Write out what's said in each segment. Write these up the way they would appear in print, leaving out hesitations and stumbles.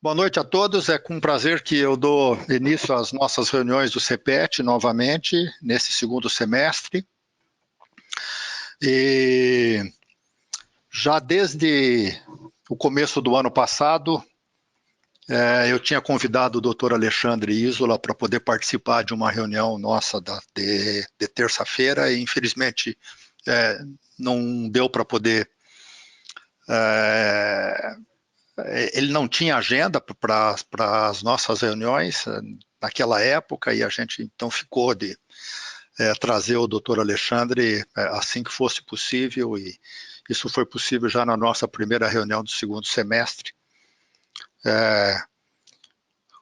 Boa noite a todos. É com prazer que eu dou início às nossas reuniões do CPET novamente, nesse segundo semestre. E já desde o começo do ano passado, eu tinha convidado o Dr. Alexandre Isola para poder participar de uma reunião nossa de terça-feira e, infelizmente, não deu para poder... ele não tinha agenda para as nossas reuniões naquela época e a gente então ficou de trazer o Dr. Alexandre assim que fosse possível, e isso foi possível já na nossa primeira reunião do segundo semestre.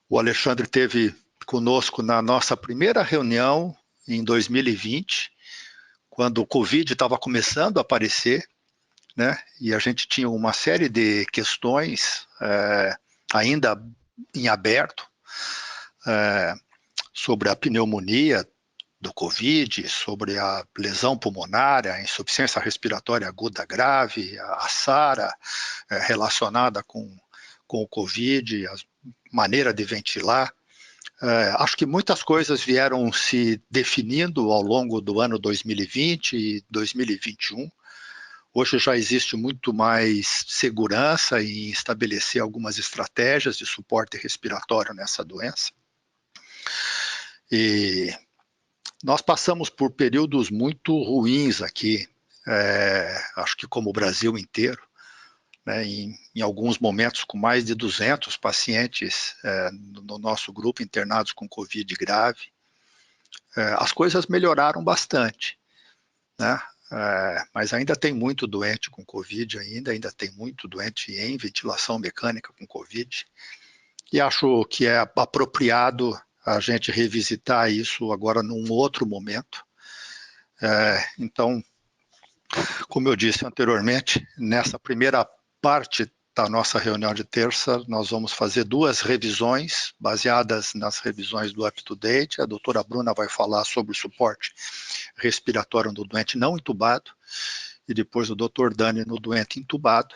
O Alexandre esteve conosco na nossa primeira reunião em 2020, quando o Covid estava começando a aparecer, né? E a gente tinha uma série de questões ainda em aberto sobre a pneumonia do Covid, sobre a lesão pulmonar, a insuficiência respiratória aguda grave, a SARA relacionada com o Covid, a maneira de ventilar. Acho que muitas coisas vieram se definindo ao longo do ano 2020 e 2021. Hoje já existe muito mais segurança em estabelecer algumas estratégias de suporte respiratório nessa doença. E nós passamos por períodos muito ruins aqui, acho que como o Brasil inteiro, né, em alguns momentos com mais de 200 pacientes no nosso grupo internados com Covid grave. As coisas melhoraram bastante, né? Mas ainda tem muito doente com Covid, ainda tem muito doente em ventilação mecânica com Covid, e acho que é apropriado a gente revisitar isso agora num outro momento. Então, como eu disse anteriormente, nessa primeira parte da nossa reunião de terça, nós vamos fazer duas revisões, baseadas nas revisões do UpToDate. A doutora Bruna vai falar sobre o suporte respiratório no doente não entubado, e depois o doutor Dani no doente entubado.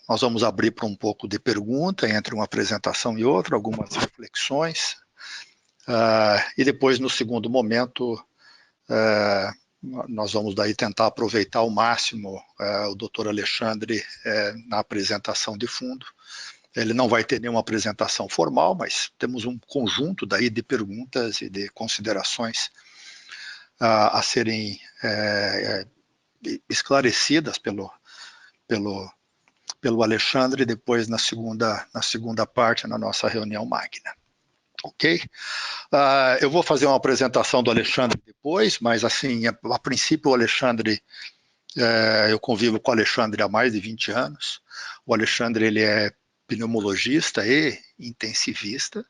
Nós vamos abrir para um pouco de pergunta entre uma apresentação e outra, algumas reflexões, e depois, no segundo momento, nós vamos daí tentar aproveitar ao máximo o doutor Alexandre na apresentação de fundo. Ele não vai ter nenhuma apresentação formal, mas temos um conjunto daí de perguntas e de considerações a serem esclarecidas pelo Alexandre depois na segunda parte, na nossa reunião magna. Ok? Eu vou fazer uma apresentação do Alexandre depois, mas assim, a princípio o Alexandre, eu convivo com o Alexandre há mais de 20 anos. O Alexandre, ele é pneumologista e intensivista,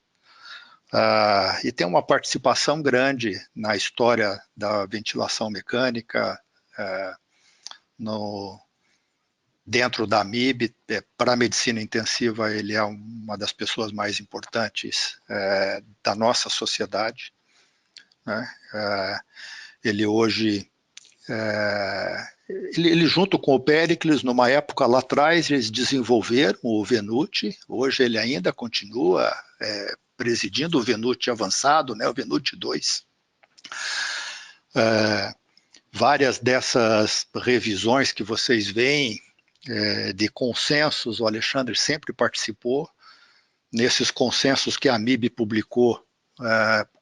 e tem uma participação grande na história da ventilação mecânica, dentro da AMIB. Para a medicina intensiva, ele é uma das pessoas mais importantes da nossa sociedade, né? Ele hoje, ele junto com o Péricles, numa época lá atrás, eles desenvolveram o VENUT. Hoje ele ainda continua presidindo o VENUT avançado, né, o VENUT 2. Várias dessas revisões que vocês veem, de consensos, o Alexandre sempre participou. Nesses consensos que a AMIB publicou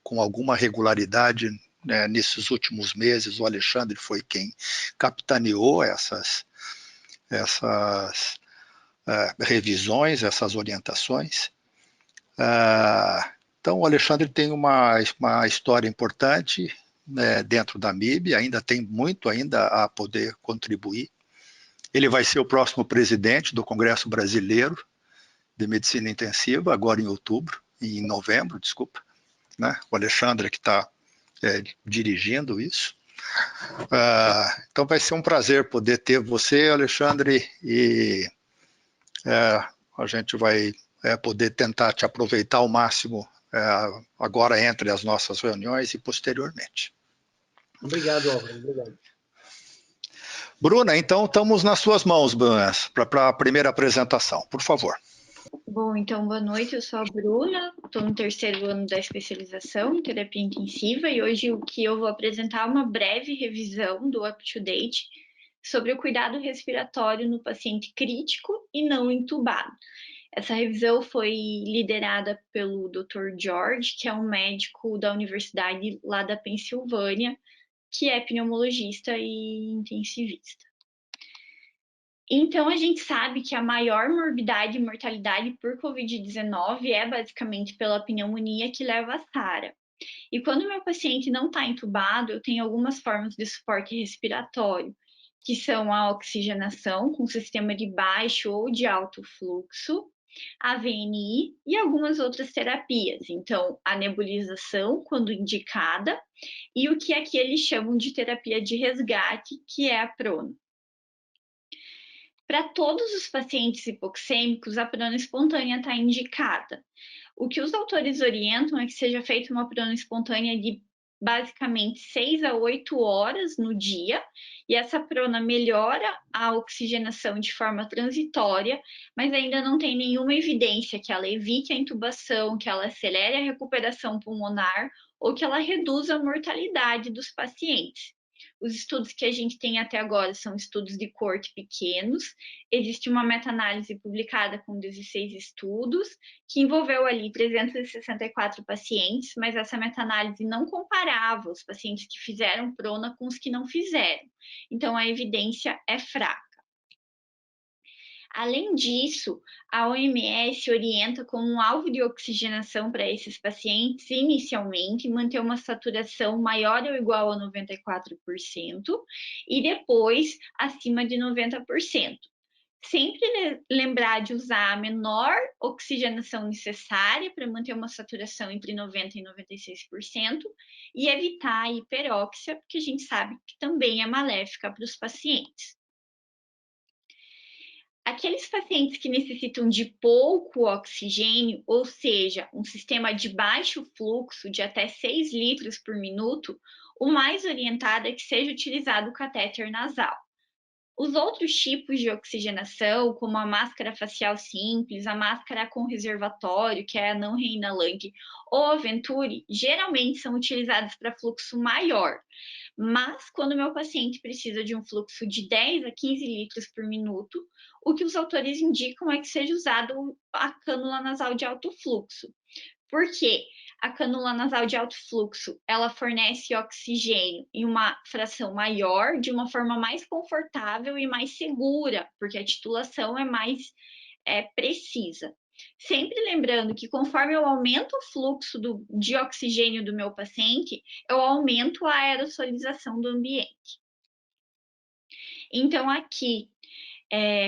com alguma regularidade, nesses últimos meses, o Alexandre foi quem capitaneou essas revisões, essas orientações. Então, o Alexandre tem uma história importante dentro da AMIB, ainda tem muito ainda a poder contribuir. Ele vai ser o próximo presidente do Congresso Brasileiro de Medicina Intensiva, agora em novembro, desculpa, né? O Alexandre que está dirigindo isso. Então vai ser um prazer poder ter você, Alexandre, e a gente vai poder tentar te aproveitar ao máximo agora entre as nossas reuniões e posteriormente. Obrigado, Álvaro. Obrigado. Bruna, então estamos nas suas mãos, Bruna, para a primeira apresentação, por favor. Bom, então, boa noite, eu sou a Bruna, estou no terceiro ano da especialização em terapia intensiva e hoje o que eu vou apresentar é uma breve revisão do up-to-date sobre o cuidado respiratório no paciente crítico e não entubado. Essa revisão foi liderada pelo Dr. George, que é um médico da universidade lá da Pensilvânia, que é pneumologista e intensivista. Então, a gente sabe que a maior morbidade e mortalidade por Covid-19 é basicamente pela pneumonia que leva a SARA. E quando meu paciente não está entubado, eu tenho algumas formas de suporte respiratório, que são a oxigenação com sistema de baixo ou de alto fluxo, a VNI e algumas outras terapias. Então, a nebulização, quando indicada, e o que aqui eles chamam de terapia de resgate, que é a prono. Para todos os pacientes hipoxêmicos, a prono espontânea está indicada. O que os autores orientam é que seja feita uma prono espontânea de basicamente 6 a 8 horas no dia, e essa prona melhora a oxigenação de forma transitória, mas ainda não tem nenhuma evidência que ela evite a intubação, que ela acelere a recuperação pulmonar ou que ela reduza a mortalidade dos pacientes. Os estudos que a gente tem até agora são estudos de coorte pequenos. Existe uma meta-análise publicada com 16 estudos, que envolveu ali 364 pacientes, mas essa meta-análise não comparava os pacientes que fizeram prona com os que não fizeram. Então, a evidência é fraca. Além disso, a OMS orienta como um alvo de oxigenação para esses pacientes, inicialmente, manter uma saturação maior ou igual a 94% e depois acima de 90%. Sempre lembrar de usar a menor oxigenação necessária para manter uma saturação entre 90% e 96% e evitar a hiperóxia, porque a gente sabe que também é maléfica para os pacientes. Aqueles pacientes que necessitam de pouco oxigênio, ou seja, um sistema de baixo fluxo de até 6 litros por minuto, o mais orientado é que seja utilizado o catéter nasal. Os outros tipos de oxigenação, como a máscara facial simples, a máscara com reservatório, que é a não reinalante, ou a Venturi, geralmente são utilizados para fluxo maior. Mas, quando meu paciente precisa de um fluxo de 10 a 15 litros por minuto, o que os autores indicam é que seja usado a cânula nasal de alto fluxo. Por quê? A cânula nasal de alto fluxo, ela fornece oxigênio em uma fração maior, de uma forma mais confortável e mais segura, porque a titulação é mais precisa. Sempre lembrando que conforme eu aumento o fluxo de oxigênio do meu paciente, eu aumento a aerosolização do ambiente. Então, aqui,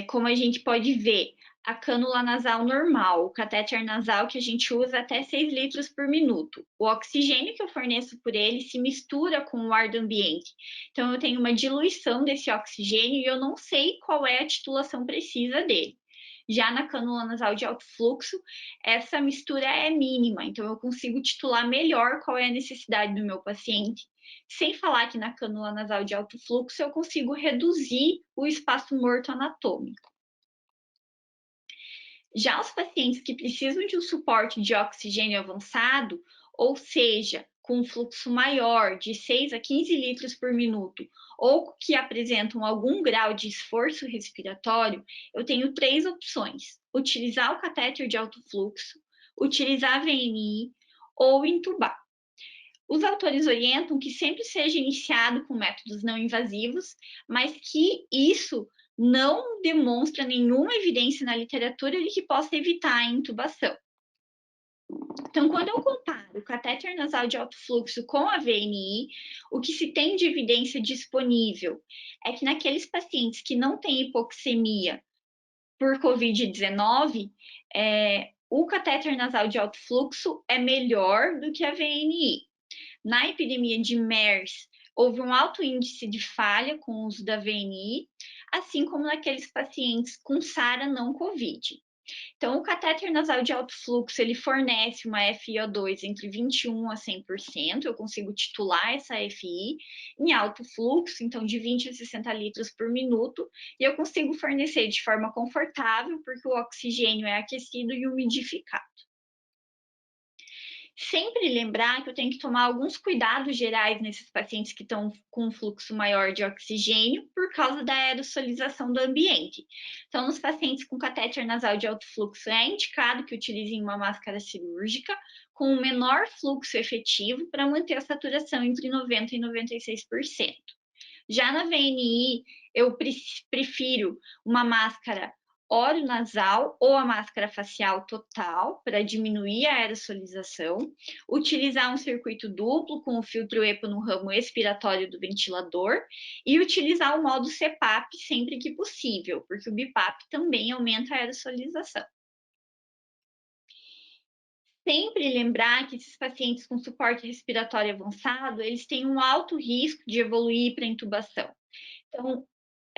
como a gente pode ver, a cânula nasal normal, o catéter nasal que a gente usa até 6 litros por minuto. O oxigênio que eu forneço por ele se mistura com o ar do ambiente. Então, eu tenho uma diluição desse oxigênio e eu não sei qual é a titulação precisa dele. Já na cânula nasal de alto fluxo, essa mistura é mínima, então eu consigo titular melhor qual é a necessidade do meu paciente. Sem falar que na cânula nasal de alto fluxo eu consigo reduzir o espaço morto anatômico. Já os pacientes que precisam de um suporte de oxigênio avançado, ou seja, com um fluxo maior, de 6 a 15 litros por minuto, ou que apresentam algum grau de esforço respiratório, eu tenho 3 opções: utilizar o catéter de alto fluxo, utilizar a VNI ou intubar. Os autores orientam que sempre seja iniciado com métodos não invasivos, mas que isso não demonstra nenhuma evidência na literatura de que possa evitar a intubação. Então, quando eu comparo o catéter nasal de alto fluxo com a VNI, o que se tem de evidência disponível é que naqueles pacientes que não têm hipoxemia por Covid-19, o catéter nasal de alto fluxo é melhor do que a VNI. Na epidemia de MERS, houve um alto índice de falha com o uso da VNI, assim como naqueles pacientes com SARA não COVID. Então, o catéter nasal de alto fluxo, ele fornece uma FiO2 entre 21 a 100%, eu consigo titular essa FI em alto fluxo, então de 20 a 60 litros por minuto, e eu consigo fornecer de forma confortável, porque o oxigênio é aquecido e umidificado. Sempre lembrar que eu tenho que tomar alguns cuidados gerais nesses pacientes que estão com um fluxo maior de oxigênio por causa da aerosolização do ambiente. Então, nos pacientes com catéter nasal de alto fluxo, é indicado que utilizem uma máscara cirúrgica com um menor fluxo efetivo para manter a saturação entre 90% e 96%. Já na VNI, eu prefiro uma máscara oronasal ou a máscara facial total para diminuir a aerosolização, utilizar um circuito duplo com o filtro EPA no ramo expiratório do ventilador e utilizar o modo CPAP sempre que possível, porque o BiPAP também aumenta a aerosolização. Sempre lembrar que esses pacientes com suporte respiratório avançado, eles têm um alto risco de evoluir para intubação. Então,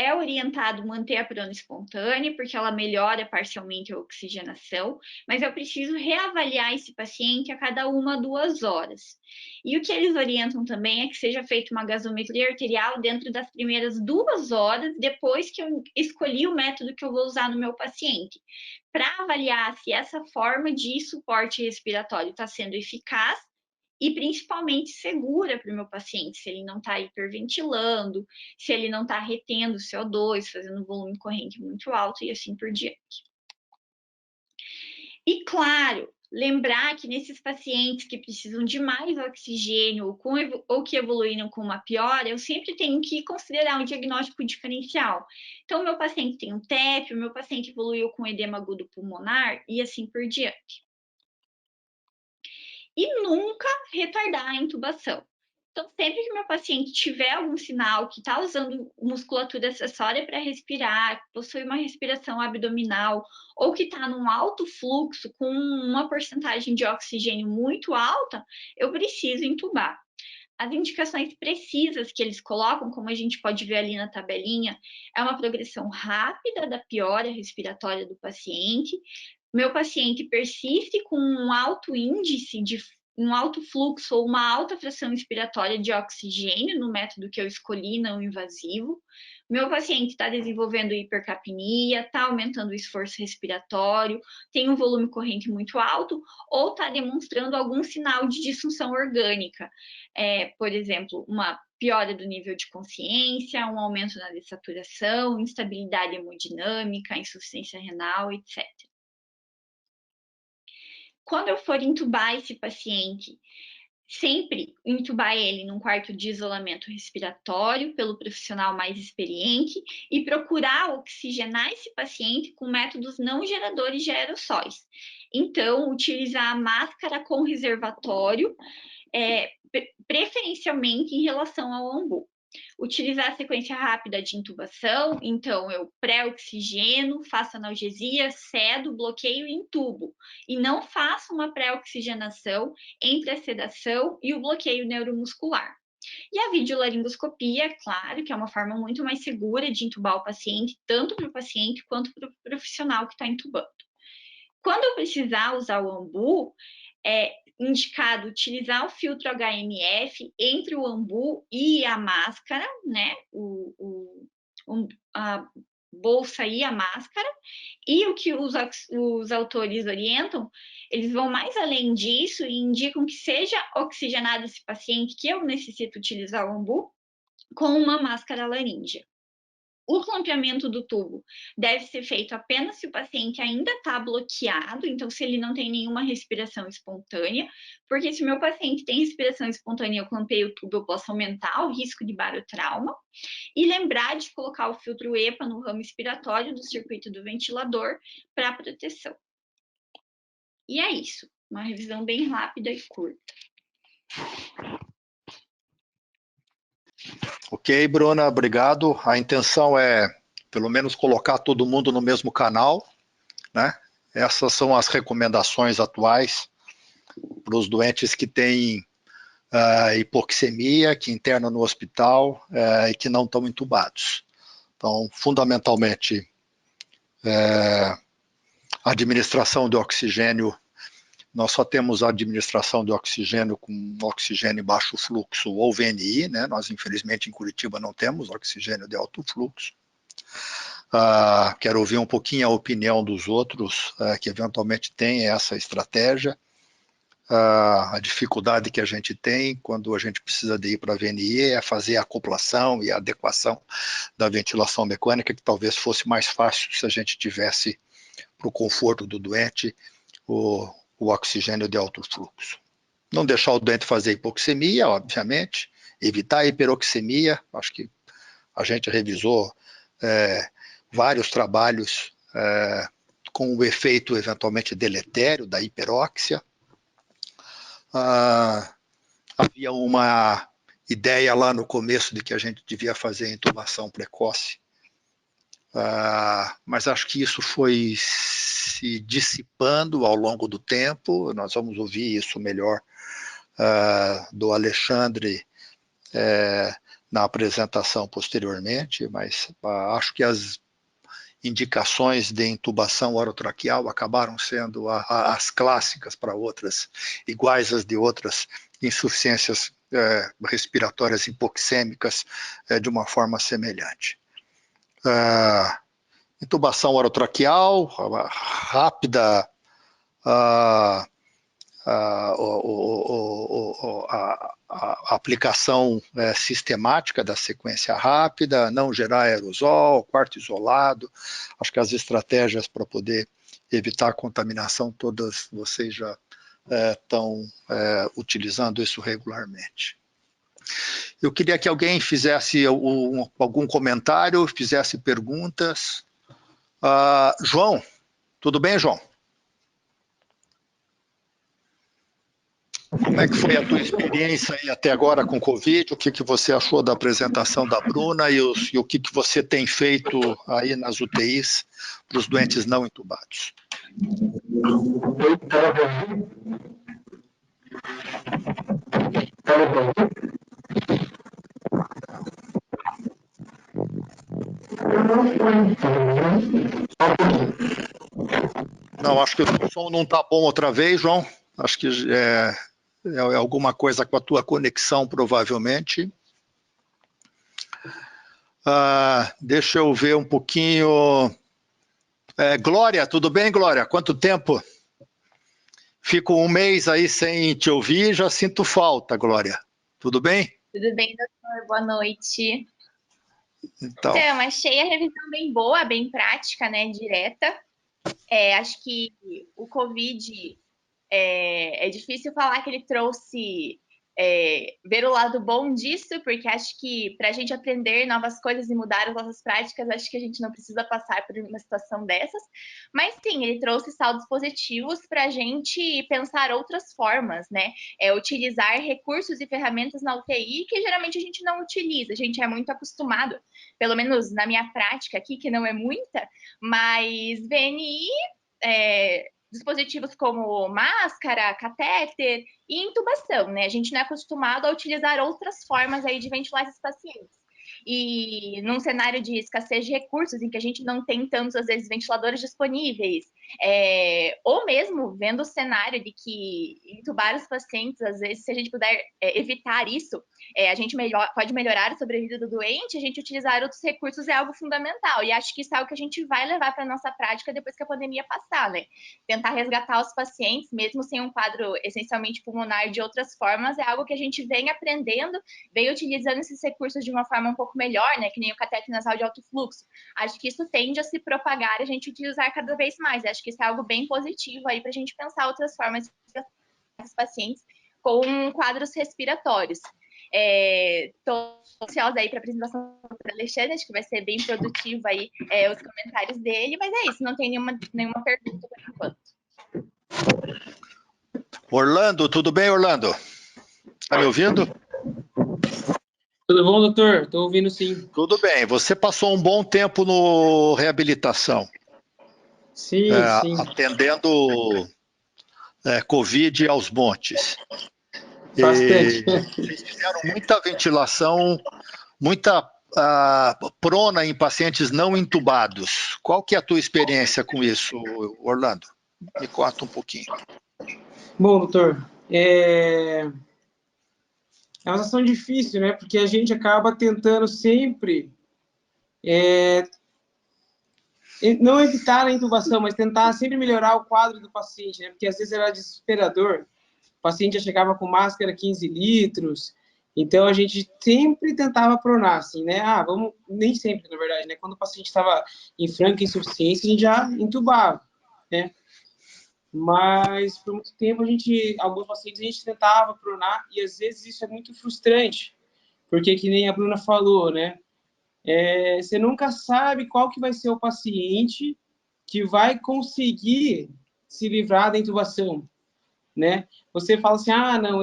é orientado manter a prona espontânea, porque ela melhora parcialmente a oxigenação, mas eu preciso reavaliar esse paciente a cada 1 a 2 horas. E o que eles orientam também é que seja feita uma gasometria arterial dentro das primeiras 2 horas, depois que eu escolhi o método que eu vou usar no meu paciente, para avaliar se essa forma de suporte respiratório está sendo eficaz e principalmente segura para o meu paciente, se ele não está hiperventilando, se ele não está retendo CO2, fazendo um volume corrente muito alto e assim por diante. E claro, lembrar que nesses pacientes que precisam de mais oxigênio ou que evoluíram com uma piora, eu sempre tenho que considerar um diagnóstico diferencial. Então, o meu paciente tem um TEP, o meu paciente evoluiu com edema agudo pulmonar e assim por diante. E nunca retardar a intubação. Então, sempre que meu paciente tiver algum sinal que está usando musculatura acessória para respirar, possui uma respiração abdominal, ou que está num alto fluxo com uma porcentagem de oxigênio muito alta, eu preciso intubar. As indicações precisas que eles colocam, como a gente pode ver ali na tabelinha, é uma progressão rápida da piora respiratória do paciente. Meu paciente persiste com um alto índice de um alto fluxo ou uma alta fração expiratória de oxigênio no método que eu escolhi, não invasivo. Meu paciente está desenvolvendo hipercapnia, está aumentando o esforço respiratório, tem um volume corrente muito alto ou está demonstrando algum sinal de disfunção orgânica. Por exemplo, uma piora do nível de consciência, um aumento na dessaturação, instabilidade hemodinâmica, insuficiência renal, etc. Quando eu for intubar esse paciente, sempre intubar ele num quarto de isolamento respiratório pelo profissional mais experiente e procurar oxigenar esse paciente com métodos não geradores de aerossóis. Então, utilizar a máscara com reservatório, preferencialmente em relação ao ambu. Utilizar a sequência rápida de intubação, então eu pré-oxigeno, faço analgesia, cedo, bloqueio e intubo. E não faço uma pré-oxigenação entre a sedação e o bloqueio neuromuscular. E a videolaringoscopia, é claro, que é uma forma muito mais segura de intubar o paciente, tanto para o paciente quanto para o profissional que está intubando. Quando eu precisar usar o ambu, é indicado utilizar o filtro HMF entre o ambu e a máscara, né? A bolsa e a máscara. E o que os autores orientam, eles vão mais além disso e indicam que seja oxigenado esse paciente, que eu necessito utilizar o ambu, com uma máscara laríngea. O clampeamento do tubo deve ser feito apenas se o paciente ainda está bloqueado, então se ele não tem nenhuma respiração espontânea, porque se o meu paciente tem respiração espontânea e eu clampeio o tubo, eu posso aumentar o risco de barotrauma. E lembrar de colocar o filtro EPA no ramo expiratório do circuito do ventilador para proteção. E é isso, uma revisão bem rápida e curta. Ok, Bruna, obrigado. A intenção é, pelo menos, colocar todo mundo no mesmo canal, né? Essas são as recomendações atuais para os doentes que têm hipoxemia, que internam no hospital e que não estão intubados. Então, fundamentalmente, administração de oxigênio, nós só temos a administração de oxigênio com oxigênio em baixo fluxo ou VNI, né? Nós, infelizmente, em Curitiba não temos oxigênio de alto fluxo. Quero ouvir um pouquinho a opinião dos outros que eventualmente têm essa estratégia. A dificuldade que a gente tem quando a gente precisa de ir para a VNI é fazer a acoplação e a adequação da ventilação mecânica, que talvez fosse mais fácil se a gente tivesse, para o conforto do doente, o oxigênio de alto fluxo. Não deixar o doente fazer hipoxemia, obviamente, evitar a hiperoxemia. Acho que a gente revisou vários trabalhos com o efeito eventualmente deletério da hiperóxia. Havia uma ideia lá no começo de que a gente devia fazer intubação precoce, mas acho que isso foi se dissipando ao longo do tempo. Nós vamos ouvir isso melhor do Alexandre na apresentação posteriormente, mas acho que as indicações de intubação orotraqueal acabaram sendo as clássicas para outras, iguais às de outras insuficiências respiratórias hipoxêmicas de uma forma semelhante. Intubação orotraqueal, rápida, a aplicação sistemática da sequência rápida, não gerar aerosol, quarto isolado. Acho que as estratégias para poder evitar a contaminação, todas vocês já estão utilizando isso regularmente. Eu queria que alguém fizesse algum comentário, fizesse perguntas. João, tudo bem, João? Como é que foi a tua experiência aí até agora com o Covid? O que você achou da apresentação da Bruna e o que você tem feito aí nas UTIs para os doentes não intubados? Não, acho que o som não está bom outra vez, João. Acho que é alguma coisa com a tua conexão, provavelmente. Deixa eu ver um pouquinho. Glória, tudo bem, Glória? Quanto tempo? Fico um mês aí sem te ouvir, já sinto falta, Glória. Tudo bem? Tudo bem, doutor? Boa noite. Então, achei a revisão bem boa, bem prática, né? Direta. Acho que o Covid é difícil falar que ele trouxe ver o lado bom disso, porque acho que para a gente aprender novas coisas e mudar as nossas práticas, acho que a gente não precisa passar por uma situação dessas. Mas sim, ele trouxe saldos positivos para a gente pensar outras formas, né? Utilizar recursos e ferramentas na UTI que geralmente a gente não utiliza. A gente é muito acostumado, pelo menos na minha prática aqui, que não é muita, mas VNI, dispositivos como máscara, catéter e intubação, né? A gente não é acostumado a utilizar outras formas aí de ventilar esses pacientes. E num cenário de escassez de recursos, em que a gente não tem tantos, às vezes, ventiladores disponíveis, ou mesmo vendo o cenário de que intubar os pacientes, às vezes, se a gente puder evitar isso, a gente pode melhorar a sobrevida do doente, a gente utilizar outros recursos é algo fundamental. E acho que isso é algo que a gente vai levar para a nossa prática depois que a pandemia passar, né? Tentar resgatar os pacientes, mesmo sem um quadro essencialmente pulmonar de outras formas, é algo que a gente vem aprendendo, vem utilizando esses recursos de uma forma um pouco melhor, né? Que nem o catéter nasal de alto fluxo. Acho que isso tende a se propagar e a gente utilizar cada vez mais. Acho que isso é algo bem positivo aí para a gente pensar outras formas de tratar os pacientes com quadros respiratórios. Estou ansiosa aí para a apresentação do Alexandre, acho que vai ser bem produtivo aí os comentários dele, mas é isso, não tem nenhuma pergunta por enquanto. Orlando, tudo bem, Orlando? Está me ouvindo? Tudo bom, doutor? Estou ouvindo, sim. Tudo bem. Você passou um bom tempo no reabilitação. Sim, sim. Atendendo Covid aos montes. Bastante. Vocês fizeram muita ventilação, muita prona em pacientes não intubados. Qual que é a tua experiência com isso, Orlando? Me conta um pouquinho. Bom, doutor, é uma situação difícil, né? Porque a gente acaba tentando sempre não evitar a intubação, mas tentar sempre melhorar o quadro do paciente, né? Porque às vezes era desesperador. O paciente já chegava com máscara 15 litros, então a gente sempre tentava pronar, assim, né? Vamos, nem sempre, na verdade, né? Quando o paciente estava em franca insuficiência, a gente já intubava, né? Mas por muito tempo alguns pacientes a gente tentava pronar e às vezes isso é muito frustrante, porque que nem a Bruna falou, né? Você nunca sabe qual que vai ser o paciente que vai conseguir se livrar da intubação, né? Você fala assim, não,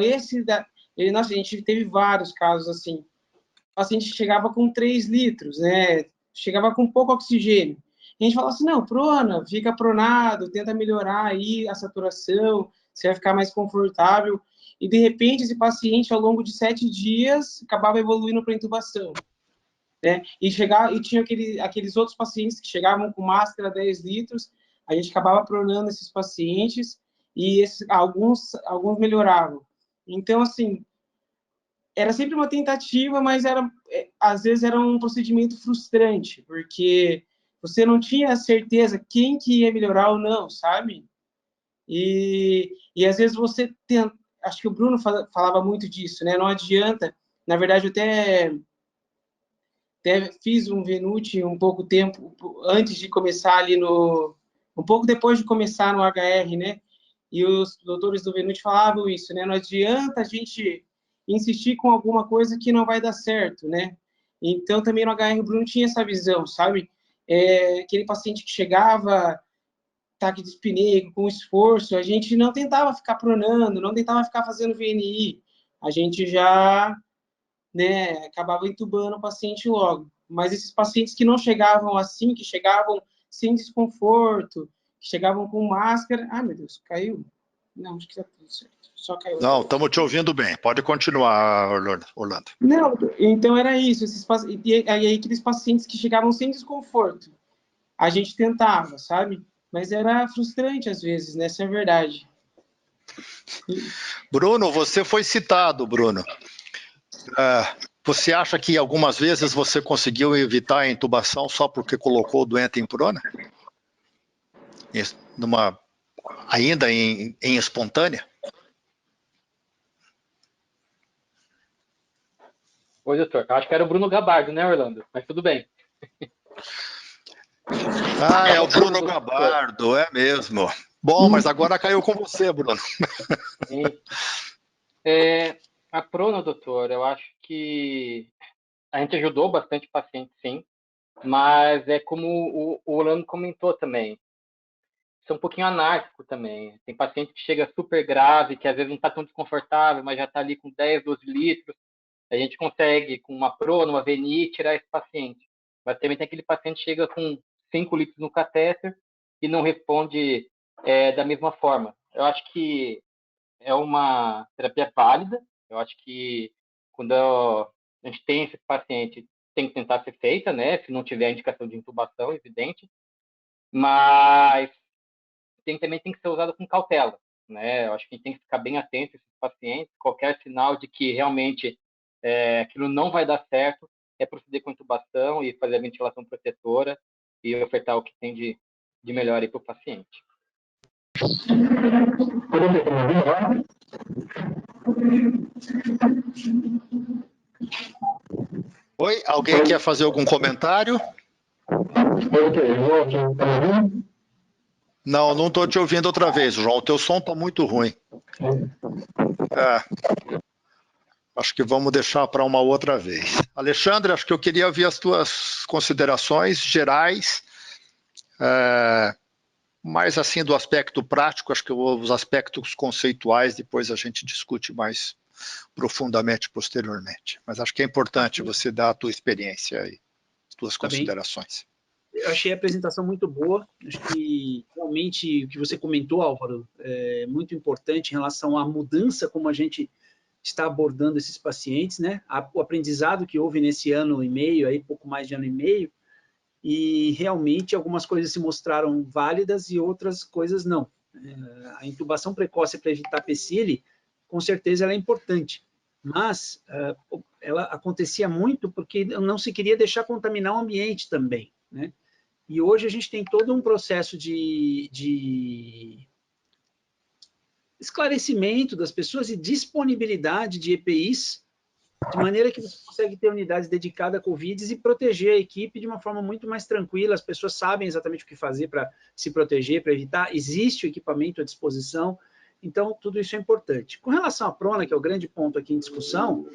nossa, a gente teve vários casos assim. O paciente chegava com 3 litros, né? Chegava com pouco oxigênio. A gente fala assim, não, prona, fica pronado, tenta melhorar aí a saturação, você vai ficar mais confortável. E, de repente, esse paciente, ao longo de 7 dias, acabava evoluindo para intubação. Né? E tinha aqueles outros pacientes que chegavam com máscara 10 litros, a gente acabava pronando esses pacientes e alguns melhoravam. Então, assim, era sempre uma tentativa, mas às vezes era um procedimento frustrante, porque você não tinha certeza quem que ia melhorar ou não, sabe? E às vezes você acho que o Bruno falava muito disso, né? Não adianta, na verdade, eu até fiz um Venute um pouco tempo antes de começar ali um pouco depois de começar no HR, né? E os doutores do Venute falavam isso, né? Não adianta a gente insistir com alguma coisa que não vai dar certo, né? Então, também no HR, o Bruno tinha essa visão, sabe? Aquele paciente que chegava, ataque de espineco, com esforço, a gente não tentava ficar pronando, não tentava ficar fazendo VNI, a gente já, né, acabava entubando o paciente logo. Mas esses pacientes que não chegavam assim, que chegavam sem desconforto, que chegavam com máscara... Meu Deus, caiu? Não, acho que está tudo certo. Só caiu. Não, estamos te ouvindo bem. Pode continuar, Orlando. Não, então era isso. E aí aqueles pacientes que chegavam sem desconforto, a gente tentava, sabe? Mas era frustrante às vezes, né? Essa é a verdade. Bruno, você foi citado, Bruno. Você acha que algumas vezes você conseguiu evitar a intubação só porque colocou o doente em prona? Ainda em espontânea? Oi, doutor. Acho que era o Bruno Gabardo, né, Orlando? Mas tudo bem. É o Bruno Gabardo, é mesmo. Bom, mas agora caiu com você, Bruno. A prona, doutor, eu acho que a gente ajudou bastante o paciente, sim, mas é como o Orlando comentou também, isso é um pouquinho anárquico também. Tem paciente que chega super grave, que às vezes não está tão desconfortável, mas já está ali com 10, 12 litros. A gente consegue, com uma prona, uma VNI, tirar esse paciente. Mas também tem aquele paciente que chega com 5 litros no catéter e não responde da mesma forma. Eu acho que é uma terapia válida. Eu acho que quando a gente tem esse paciente, tem que tentar ser feita, né? Se não tiver indicação de intubação, evidente. Mas também tem que ser usado com cautela, né? Eu acho que a gente tem que ficar bem atento a esses pacientes. Qualquer sinal de que realmente aquilo não vai dar certo, é proceder com intubação e fazer a ventilação protetora e ofertar o que tem de melhor aí para o paciente. Oi, alguém quer fazer algum comentário? Não estou te ouvindo outra vez, João. O teu som está muito ruim. Acho que vamos deixar para uma outra vez. Alexandre, acho que eu queria ouvir as tuas considerações gerais, mais assim do aspecto prático. Acho que os aspectos conceituais depois a gente discute mais profundamente posteriormente. Mas acho que é importante você dar a tua experiência e as tuas considerações. Eu achei a apresentação muito boa. Acho que realmente o que você comentou, Álvaro, é muito importante em relação à mudança como a gente está abordando esses pacientes, né? O aprendizado que houve nesse ano e meio, aí, pouco mais de ano e meio, e realmente algumas coisas se mostraram válidas e outras coisas não. A intubação precoce para evitar PSILI, com certeza ela é importante, mas ela acontecia muito porque não se queria deixar contaminar o ambiente também, né? E hoje a gente tem todo um processo de esclarecimento das pessoas e disponibilidade de EPIs, de maneira que você consegue ter unidades dedicadas a Covid e proteger a equipe de uma forma muito mais tranquila. As pessoas sabem exatamente o que fazer para se proteger, para evitar. Existe o equipamento à disposição. Então, tudo isso é importante. Com relação à prona, que é o grande ponto aqui em discussão,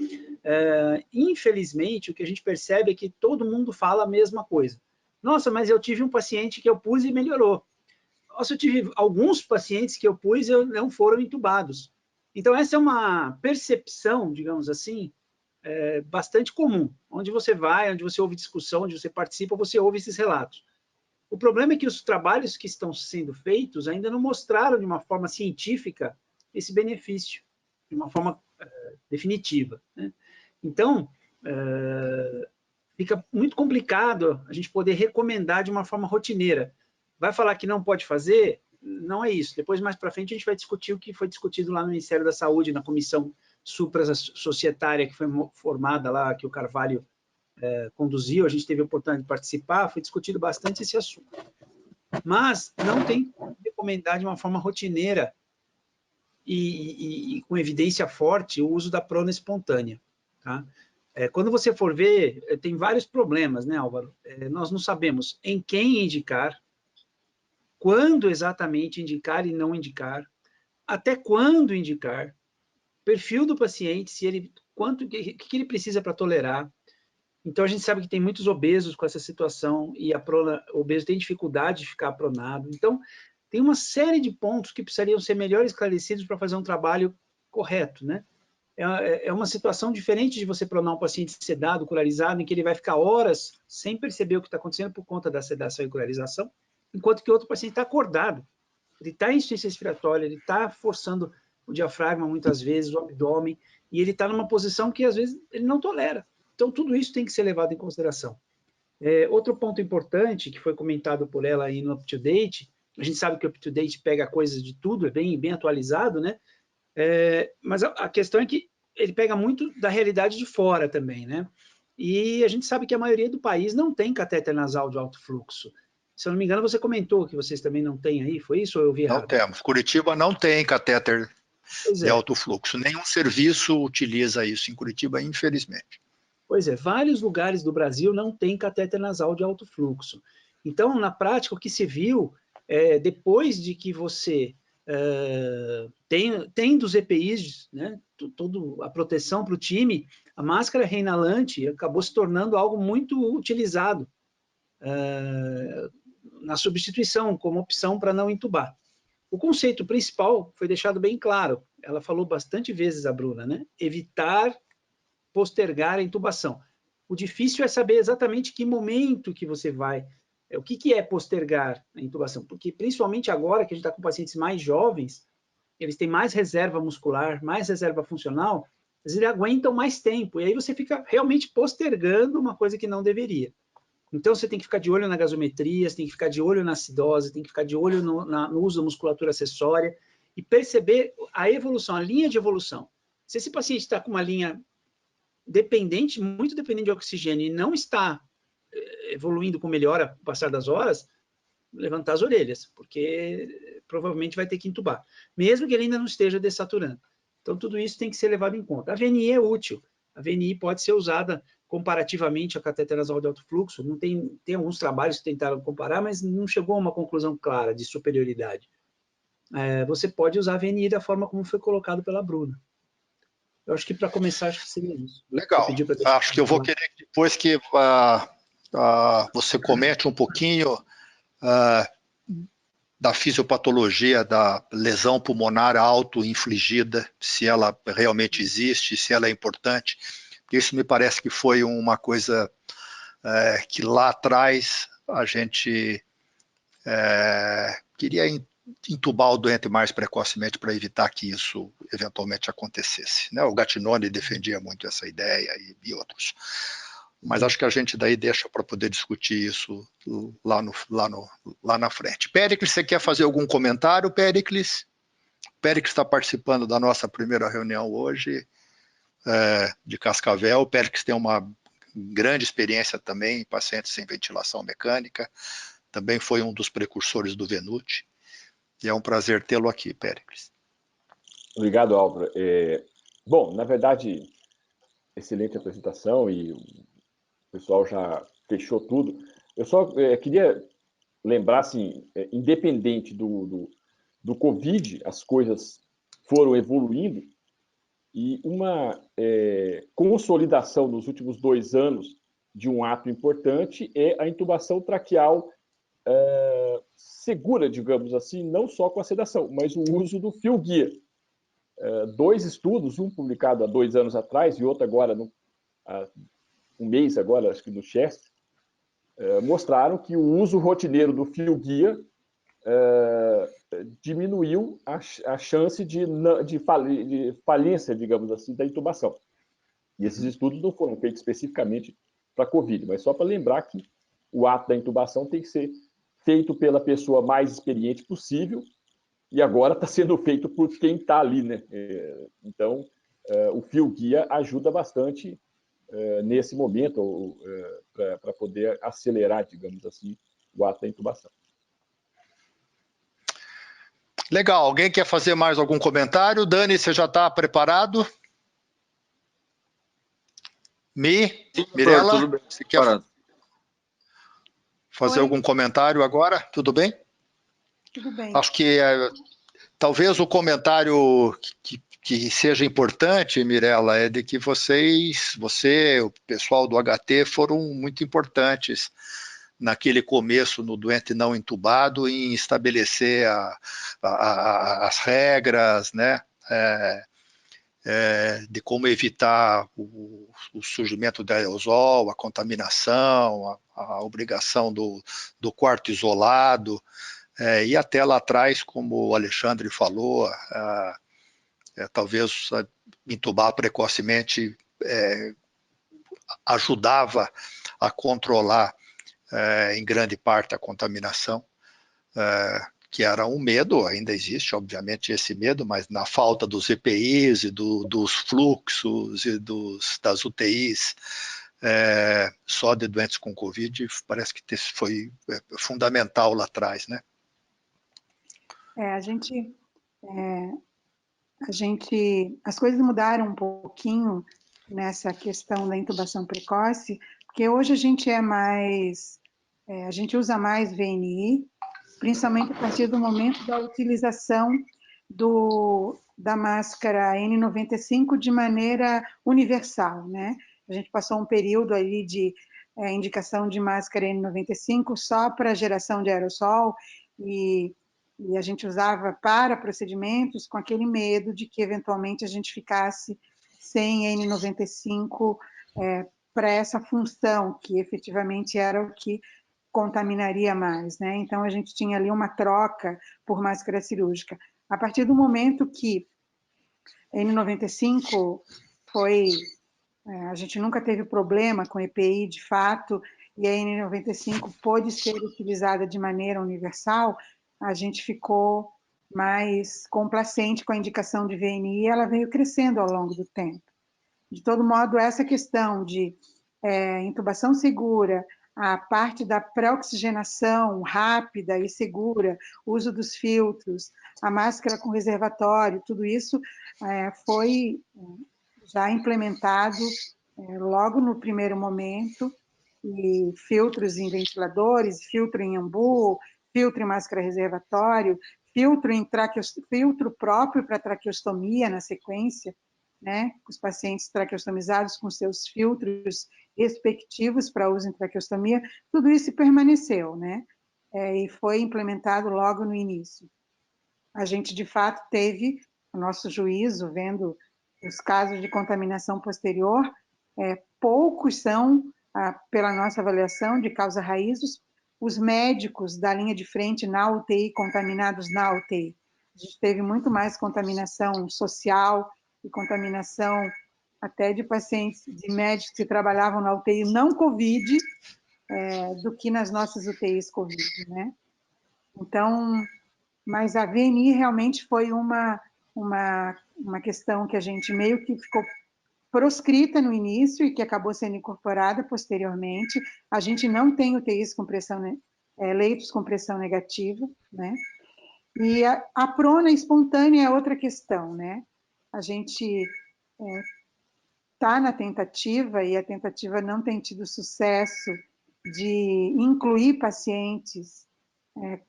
infelizmente, o que a gente percebe é que todo mundo fala a mesma coisa. Nossa, mas eu tive um paciente que eu pus e melhorou. Nossa, eu tive alguns pacientes que eu pus e não foram entubados. Então, essa é uma percepção, digamos assim, bastante comum. Onde você vai, onde você ouve discussão, onde você participa, você ouve esses relatos. O problema é que os trabalhos que estão sendo feitos ainda não mostraram de uma forma científica esse benefício, de uma forma definitiva, né? Então, fica muito complicado a gente poder recomendar de uma forma rotineira. Vai falar que não pode fazer? Não é isso. Depois, mais para frente, a gente vai discutir o que foi discutido lá no Ministério da Saúde, na comissão supra-societária que foi formada lá, que o Carvalho conduziu, a gente teve a oportunidade de participar, foi discutido bastante esse assunto. Mas não tem como recomendar de uma forma rotineira e com evidência forte o uso da prona espontânea, tá? Quando você for ver, tem vários problemas, né, Álvaro? Nós não sabemos em quem indicar, quando exatamente indicar e não indicar, até quando indicar, perfil do paciente, se ele, o que ele precisa para tolerar. Então, a gente sabe que tem muitos obesos com essa situação e o obeso tem dificuldade de ficar pronado. Então, tem uma série de pontos que precisariam ser melhor esclarecidos para fazer um trabalho correto, né? É uma situação diferente de você pronar um paciente sedado, curarizado, em que ele vai ficar horas sem perceber o que está acontecendo por conta da sedação e curarização, enquanto que outro paciente está acordado. Ele está em insuficiência respiratória, ele está forçando o diafragma muitas vezes, o abdômen, e ele está numa posição que às vezes ele não tolera. Então, tudo isso tem que ser levado em consideração. Outro ponto importante, que foi comentado por ela aí no UpToDate, a gente sabe que o UpToDate pega coisas de tudo, é bem atualizado, né? Mas a questão é que ele pega muito da realidade de fora também, né? E a gente sabe que a maioria do país não tem catéter nasal de alto fluxo. Se eu não me engano, você comentou que vocês também não têm aí, foi isso ou eu vi errado? Não temos. Curitiba não tem catéter de alto fluxo. Nenhum serviço utiliza isso em Curitiba, infelizmente. Pois é, vários lugares do Brasil não tem catéter nasal de alto fluxo. Então, na prática, o que se viu, depois de que você tem dos EPIs, né, toda a proteção para o time, a máscara reinalante acabou se tornando algo muito utilizado na substituição, como opção para não entubar. O conceito principal foi deixado bem claro, ela falou bastante vezes, a Bruna, né? Evitar postergar a intubação. O difícil é saber exatamente que momento que você vai, o que é postergar a intubação, porque principalmente agora que a gente está com pacientes mais jovens, eles têm mais reserva muscular, mais reserva funcional, eles aguentam mais tempo, e aí você fica realmente postergando uma coisa que não deveria. Então, você tem que ficar de olho na gasometria, você tem que ficar de olho na acidose, tem que ficar de olho no uso da musculatura acessória e perceber a evolução, a linha de evolução. Se esse paciente está com uma linha dependente, muito dependente de oxigênio e não está evoluindo com melhora com o passar das horas, levantar as orelhas, porque provavelmente vai ter que entubar, mesmo que ele ainda não esteja dessaturando. Então, tudo isso tem que ser levado em conta. A VNI é útil. A VNI pode ser usada comparativamente a catéter nasal de alto fluxo. Não tem alguns trabalhos que tentaram comparar, mas não chegou a uma conclusão clara de superioridade. Você pode usar a VNI da forma como foi colocado pela Bruna. Eu acho que para começar, acho que seria isso. Legal. Acho que eu vou querer que depois que você comente um pouquinho da fisiopatologia da lesão pulmonar auto-infligida, se ela realmente existe, se ela é importante. Isso me parece que foi uma coisa que lá atrás a gente queria entubar o doente mais precocemente para evitar que isso eventualmente acontecesse, né? O Gattinone defendia muito essa ideia e outros. Mas acho que a gente daí deixa para poder discutir isso lá na frente. Péricles, você quer fazer algum comentário, Péricles? Péricles está participando da nossa primeira reunião hoje, de Cascavel. O Péricles tem uma grande experiência também em pacientes sem ventilação mecânica, também foi um dos precursores do Venuti, e é um prazer tê-lo aqui, Péricles. Obrigado, Álvaro. Bom, na verdade, excelente apresentação e o pessoal já fechou tudo. Eu só queria lembrar, assim, independente do Covid, as coisas foram evoluindo e uma consolidação nos últimos 2 anos de um ato importante é a intubação traqueal segura, digamos assim, não só com a sedação, mas o uso do fio-guia. 2 estudos, um publicado há 2 anos atrás e outro agora, há um mês agora, acho que no Chest, mostraram que o uso rotineiro do fio-guia diminuiu a chance de falência, digamos assim, da intubação. E esses estudos não foram feitos especificamente para a COVID, mas só para lembrar que o ato da intubação tem que ser feito pela pessoa mais experiente possível, e agora está sendo feito por quem está ali, né? Então, o fio-guia ajuda bastante nesse momento para poder acelerar, digamos assim, o ato da intubação. Legal. Alguém quer fazer mais algum comentário? Dani, você já está preparado? Mirela, tudo bem, você quer fazer algum comentário agora? Tudo bem? Tudo bem. Acho que talvez o comentário que seja importante, Mirela, é de que você, o pessoal do HT, foram muito importantes naquele começo no doente não entubado em estabelecer as regras, né? De como evitar o surgimento do aerosol, a contaminação, a obrigação do quarto isolado, e até lá atrás, como o Alexandre falou, talvez intubar precocemente ajudava a controlar em grande parte a contaminação, que era um medo, ainda existe, obviamente, esse medo, mas na falta dos EPIs e dos fluxos e das UTIs, só de doentes com Covid, parece que foi fundamental lá atrás, né? As coisas mudaram um pouquinho nessa questão da intubação precoce, porque hoje a gente a gente usa mais VNI, principalmente a partir do momento da utilização da máscara N95 de maneira universal, né? A gente passou um período ali de indicação de máscara N95 só para geração de aerossol e a gente usava para procedimentos com aquele medo de que eventualmente a gente ficasse sem N95 para essa função, que efetivamente era o que contaminaria mais, né? Então, a gente tinha ali uma troca por máscara cirúrgica. A partir do momento que a N95 a gente nunca teve problema com EPI, de fato, e a N95 pôde ser utilizada de maneira universal, a gente ficou mais complacente com a indicação de VNI e ela veio crescendo ao longo do tempo. De todo modo, essa questão de intubação segura, a parte da pré-oxigenação rápida e segura, uso dos filtros, a máscara com reservatório, tudo isso foi já implementado logo no primeiro momento, e filtros em ventiladores, filtro em ambu, filtro em máscara reservatório, filtro próprio para traqueostomia na sequência, né? Os pacientes traqueostomizados com seus filtros respectivos para uso em traqueostomia, tudo isso permaneceu, né? E foi implementado logo no início. A gente, de fato, teve o nosso juízo, vendo os casos de contaminação posterior, poucos são, pela nossa avaliação, de causa raiz, os médicos da linha de frente na UTI, contaminados na UTI. A gente teve muito mais contaminação social e contaminação até de pacientes, de médicos que trabalhavam na UTI não Covid, do que nas nossas UTIs Covid, né? Então, mas a VNI realmente foi uma questão que a gente meio que ficou proscrita no início e que acabou sendo incorporada posteriormente. A gente não tem UTIs com pressão, leitos com pressão negativa, né? E a prona espontânea é outra questão, né? A gente está na tentativa, e a tentativa não tem tido sucesso, de incluir pacientes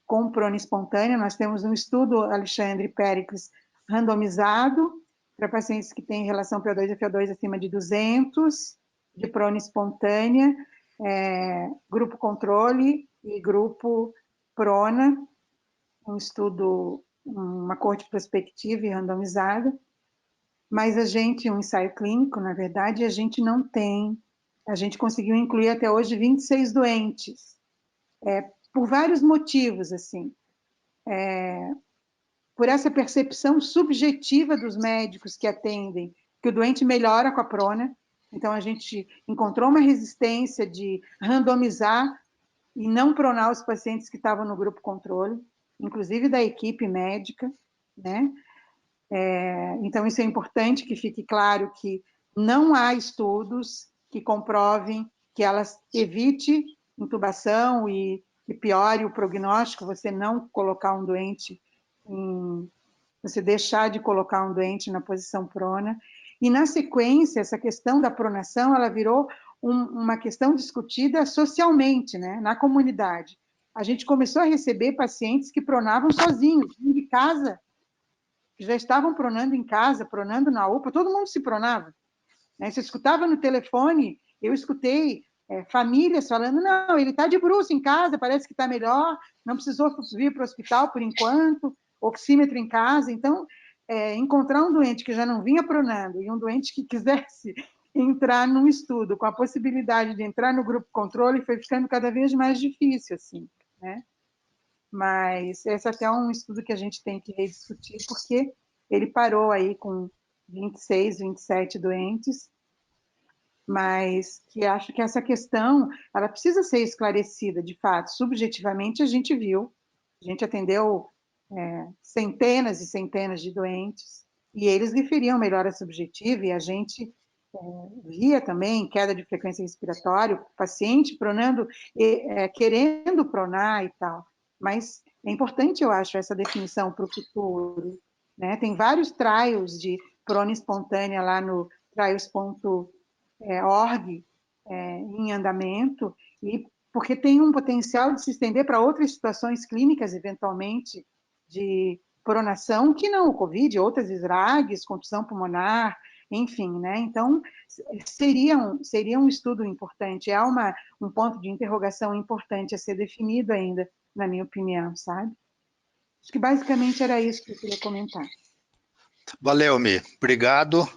com prona espontânea. Nós temos um estudo, Alexandre Péricles, randomizado, para pacientes que têm relação PO2 e FO2 acima de 200, de prona espontânea, grupo controle e grupo prona, um estudo, uma coorte prospectiva e randomizada, mas a gente, um ensaio clínico, na verdade, a gente não tem, a gente conseguiu incluir até hoje 26 doentes, por vários motivos, assim, por essa percepção subjetiva dos médicos que atendem, que o doente melhora com a prona. Então, a gente encontrou uma resistência de randomizar e não pronar os pacientes que estavam no grupo controle, inclusive da equipe médica, né? Então, isso é importante que fique claro que não há estudos que comprovem que elas evite intubação e piore o prognóstico, você não colocar um doente você deixar de colocar um doente na posição prona. E, na sequência, essa questão da pronação, ela virou uma questão discutida socialmente, né, na comunidade. A gente começou a receber pacientes que pronavam sozinhos, de casa, que já estavam pronando em casa, pronando na UPA, todo mundo se pronava. Né? Você escutava no telefone, eu escutei famílias falando, não, ele está de bruço em casa, parece que está melhor, não precisou vir para o hospital por enquanto, oxímetro em casa. Então, encontrar um doente que já não vinha pronando e um doente que quisesse entrar num estudo com a possibilidade de entrar no grupo controle foi ficando cada vez mais difícil, assim, né? Mas esse até é um estudo que a gente tem que rediscutir, porque ele parou aí com 26, 27 doentes, mas que acho que essa questão, ela precisa ser esclarecida, de fato. Subjetivamente, a gente viu, a gente atendeu centenas e centenas de doentes, e eles referiam melhora subjetiva, e a gente via também queda de frequência respiratória, paciente pronando, querendo pronar e tal. Mas é importante, eu acho, essa definição para o futuro, né? Tem vários trials de prona espontânea lá no trials.org em andamento, e porque tem um potencial de se estender para outras situações clínicas, eventualmente, de pronação, que não o COVID, outras SRAGs, contusão pulmonar, enfim, né? Então, seria um estudo importante, um ponto de interrogação importante a ser definido ainda, na minha opinião, sabe? Acho que basicamente era isso que eu queria comentar. Valeu, Mi. Obrigado.